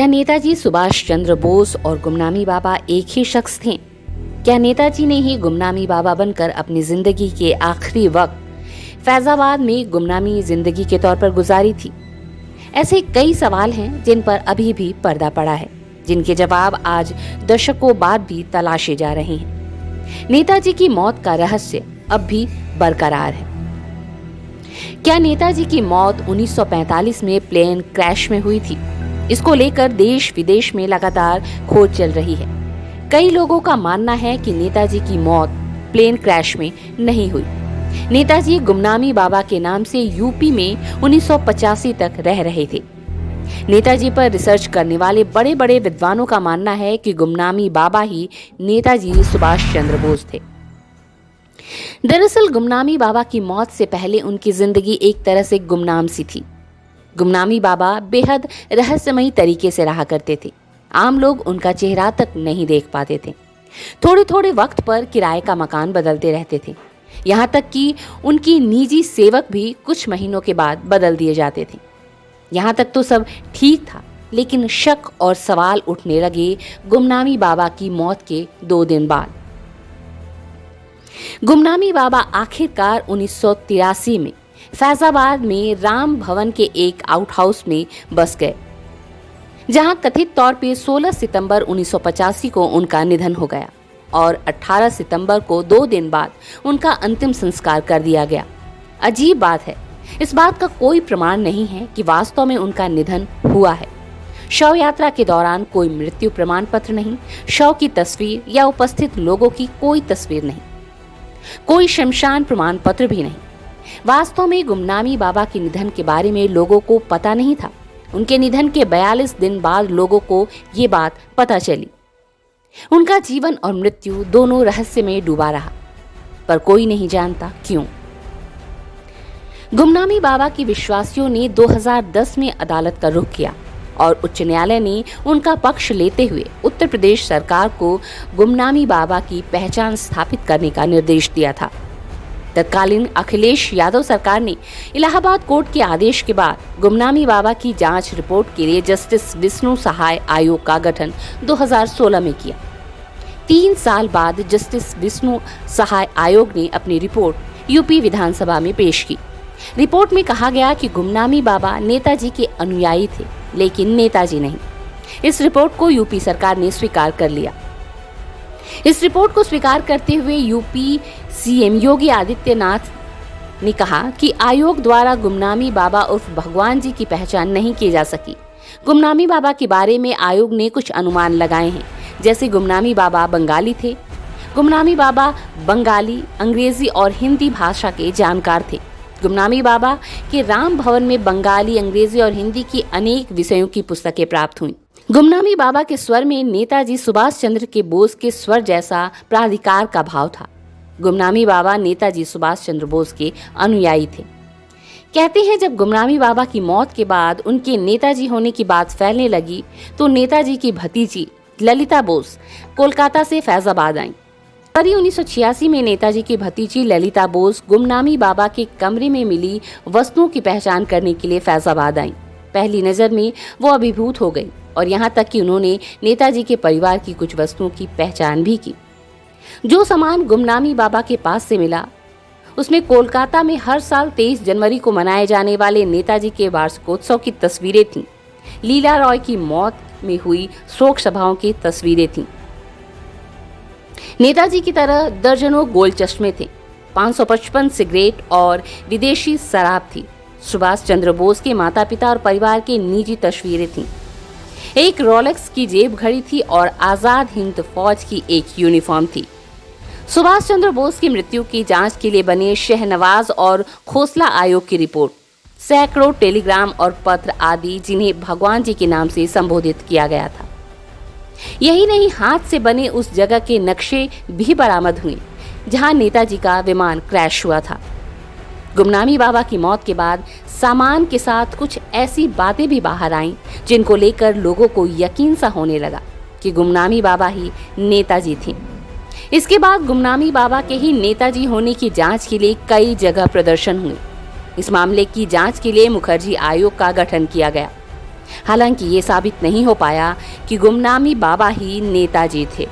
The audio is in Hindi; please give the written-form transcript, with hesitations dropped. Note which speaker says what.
Speaker 1: क्या नेताजी सुभाष चंद्र बोस और गुमनामी बाबा एक ही शख्स थे? क्या नेताजी ने ही गुमनामी बाबा बनकर अपनी जिंदगी के आखिरी वक्त फैजाबाद में गुमनामी जिंदगी के तौर पर गुजारी थी? ऐसे कई सवाल हैं जिन पर अभी भी पर्दा पड़ा है, जिनके जवाब आज दशकों बाद भी तलाशे जा रहे हैं। नेताजी की मौत का रहस्य अब भी बरकरार है। क्या नेताजी की मौत 1945 में प्लेन क्रैश में हुई थी? इसको लेकर देश विदेश में लगातार खोज चल रही है। कई लोगों का मानना है कि नेताजी की मौत प्लेन क्रैश में नहीं हुई। नेताजी गुमनामी बाबा के नाम से यूपी में 1985 तक रह रहे थे। नेताजी पर रिसर्च करने वाले बड़े बड़े विद्वानों का मानना है कि गुमनामी बाबा ही नेताजी सुभाष चंद्र बोस थे। दरअसल गुमनामी बाबा की मौत से पहले उनकी जिंदगी एक तरह से गुमनाम सी थी। गुमनामी बाबा बेहद रहस्यमयी तरीके से रहा करते थे। आम लोग उनका चेहरा तक नहीं देख पाते थे। थोड़े थोड़े वक्त पर किराए का मकान बदलते रहते थे। यहाँ तक कि उनकी निजी सेवक भी कुछ महीनों के बाद बदल दिए जाते थे। यहाँ तक तो सब ठीक था, लेकिन शक और सवाल उठने लगे गुमनामी बाबा की मौत के 2 दिन बाद। गुमनामी बाबा आखिरकार 1983 में फैजाबाद में राम भवन के एक आउटहाउस में बस गए, जहां कथित तौर पे 16 सितंबर 1985 को उनका निधन हो गया और 18 सितंबर को 2 दिन बाद उनका अंतिम संस्कार कर दिया गया। अजीब बात है, इस बात का कोई प्रमाण नहीं है कि वास्तव में उनका निधन हुआ है। शव यात्रा के दौरान कोई मृत्यु प्रमाण पत्र नहीं, शव की तस्वीर या उपस्थित लोगों की कोई तस्वीर नहीं, कोई शमशान प्रमाण पत्र भी नहीं। वास्तव में गुमनामी बाबा के निधन के बारे में लोगों को पता नहीं था। उनके निधन के 42 दिन बाद लोगों को ये बात पता चली। उनका जीवन और मृत्यु दोनों रहस्य में डूबा रहा, पर कोई नहीं जानता क्यों। गुमनामी बाबा के विश्वासियों ने 2010 में अदालत का रुख किया और उच्च न्यायालय ने उनका पक्ष लेते हुए उत्तर प्रदेश सरकार को गुमनामी बाबा की पहचान स्थापित करने का निर्देश दिया था। तत्कालीन अखिलेश यादव सरकार ने इलाहाबाद कोर्ट के आदेश के बाद गुमनामी बाबा की जांच रिपोर्ट के लिए जस्टिस विष्णु सहाय आयोग का गठन 2016 में किया। 3 साल बाद जस्टिस विष्णु सहाय आयोग ने अपनी रिपोर्ट यूपी विधानसभा में पेश की। रिपोर्ट में कहा गया कि गुमनामी बाबा नेताजी के अनुयायी थे, लेकिन नेताजी नहीं। इस रिपोर्ट को यूपी सरकार ने स्वीकार कर लिया। इस रिपोर्ट को स्वीकार करते हुए यूपी सीएम योगी आदित्यनाथ ने कहा कि आयोग द्वारा गुमनामी बाबा उर्फ भगवान जी की पहचान नहीं की जा सकी। गुमनामी बाबा के बारे में आयोग ने कुछ अनुमान लगाए हैं, जैसे गुमनामी बाबा बंगाली थे। गुमनामी बाबा बंगाली, अंग्रेजी और हिंदी भाषा के जानकार थे। गुमनामी बाबा के राम भवन में बंगाली, अंग्रेजी और हिंदी की अनेक विषयों की पुस्तकें प्राप्त हुई। गुमनामी बाबा के स्वर में नेताजी सुभाष चंद्र के बोस के स्वर जैसा प्राधिकार का भाव था। गुमनामी बाबा नेताजी सुभाष चंद्र बोस के अनुयायी थे। कहते हैं जब गुमनामी बाबा की मौत के बाद उनके नेताजी होने की बात फैलने लगी तो नेताजी की भतीजी ललिता बोस कोलकाता से फैजाबाद आईं। फरवरी 1986 में नेताजी की भतीजी ललिता बोस गुमनामी बाबा के कमरे में मिली वस्तुओं की पहचान करने के लिए फैजाबाद आईं। पहली नजर में वो अभिभूत हो गई और यहाँ तक कि उन्होंने नेताजी के परिवार की कुछ वस्तुओं की पहचान भी की। जो सामान गुमनामी बाबा के पास से मिला उसमें कोलकाता में हर साल 23 जनवरी को मनाए जाने वाले नेताजी के वार्षिकोत्सव की तस्वीरें थीं। लीला रॉय की मौत में हुई शोक सभाओं की तस्वीरें थीं। नेताजी की तरह दर्जनों गोल चश्मे थे, 555 सिगरेट और विदेशी शराब थी। सुभाष चंद्र बोस के माता पिता और परिवार की निजी तस्वीरें थीं। एक रोलेक्स की जेब घड़ी थी और आजाद हिंद फौज की एक यूनिफॉर्म थी। सुभाष चंद्र बोस की मृत्यु की जांच के लिए बने शहनवाज और खोसला आयोग की रिपोर्ट, सैकड़ों टेलीग्राम और पत्र आदि जिन्हें भगवान जी के नाम से संबोधित किया गया था। यही नहीं, हाथ से बने उस जगह के नक्शे भी बरामद हुए जहां नेताजी का विमान क्रैश हुआ था। गुमनामी बाबा की मौत के बाद सामान के साथ कुछ ऐसी बातें भी बाहर आईं जिनको लेकर लोगों को यकीन सा होने लगा कि गुमनामी बाबा ही नेताजी थे। इसके बाद गुमनामी बाबा के ही नेताजी होने की जांच के लिए कई जगह प्रदर्शन हुए। इस मामले की जांच के लिए मुखर्जी आयोग का गठन किया गया। हालांकि ये साबित नहीं हो पाया कि गुमनामी बाबा ही नेताजी थे।